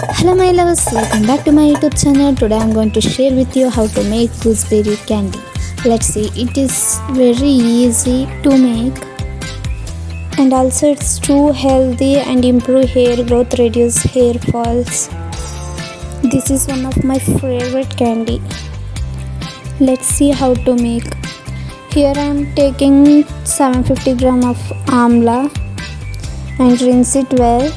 Hello my lovers, welcome back to my YouTube channel. Today I'm going to share with you how to make gooseberry candy. Let's see, it is very easy to make and also it's too healthy and improve hair growth, reduce hair falls. This is one of my favorite candy. Let's see how to make. Here I am taking 750 gram of amla and rinse it well.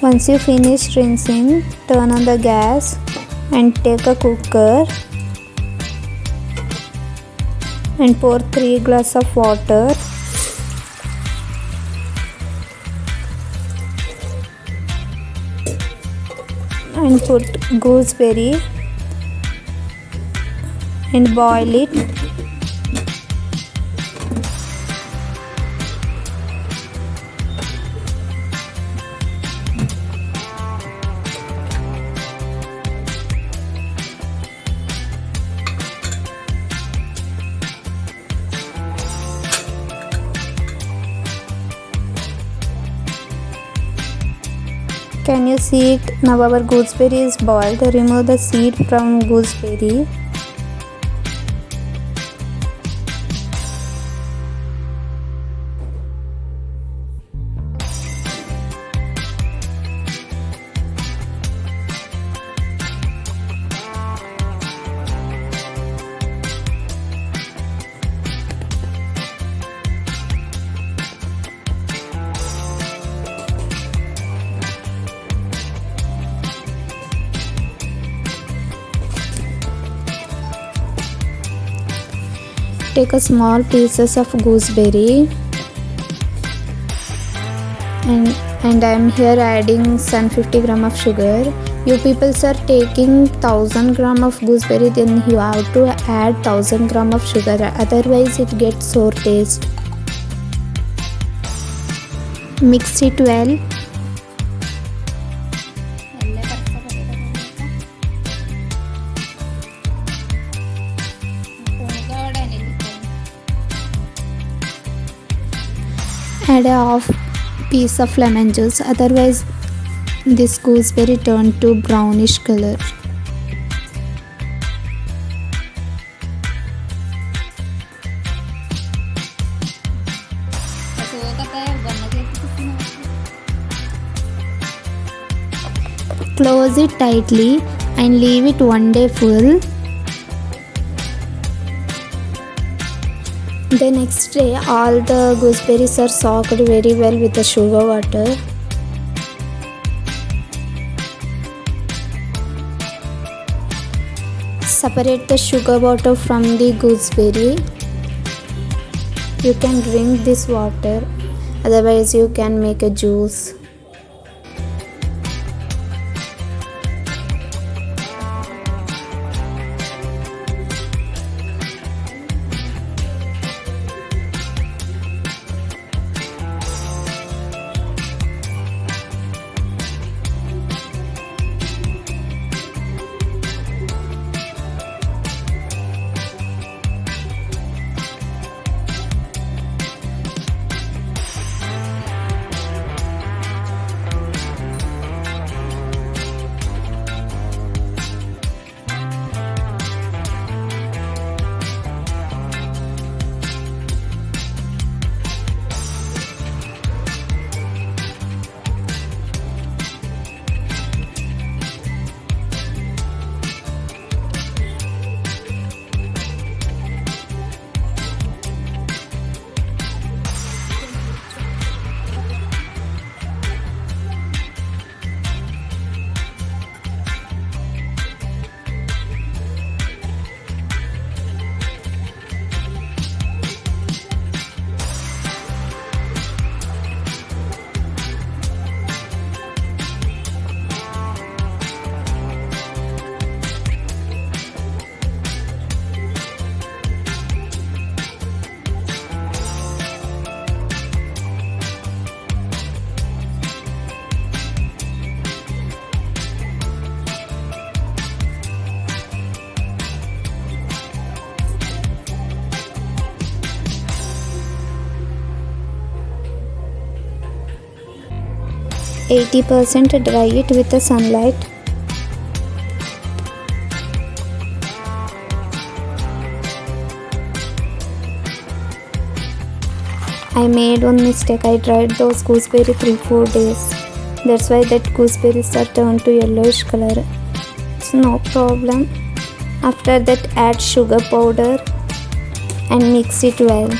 Once you finish rinsing, turn on the gas and take a cooker and pour 3 glasses of water. And put gooseberry and boil it. Can you see it? Now our gooseberry is boiled. Remove the seed from gooseberry. Take a small pieces of gooseberry and I am here adding 750 gram of sugar. You people are taking 1000 gram of gooseberry, then you have to add 1000 gram of sugar, otherwise it gets sour taste. Mix it well. Add a half piece of lemon juice, otherwise this gooseberry turned to brownish color. Close it tightly and leave it 1 day full. The next day all the gooseberries are soaked very well with the sugar water. Separate the sugar water from the gooseberry. You can drink this water, otherwise you can make a juice. 80% dry it with the sunlight. I made one mistake. I dried those gooseberry 3-4 days. That's why that gooseberries are turned to yellowish color. It's no problem. After that, add sugar powder and mix it well.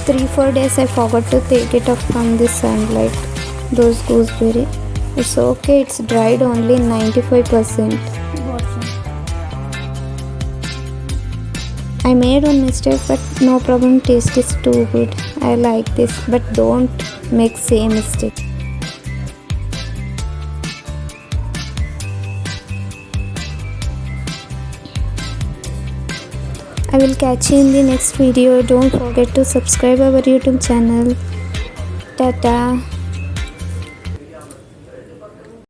Three, 4 days I forgot to take it off from the sunlight. Those gooseberry. It's okay. It's dried only 95%. I made one mistake, but no problem. Taste is too good. I like this, but don't make same mistake. I will catch you in the next video. Don't forget to subscribe our YouTube channel. Tata.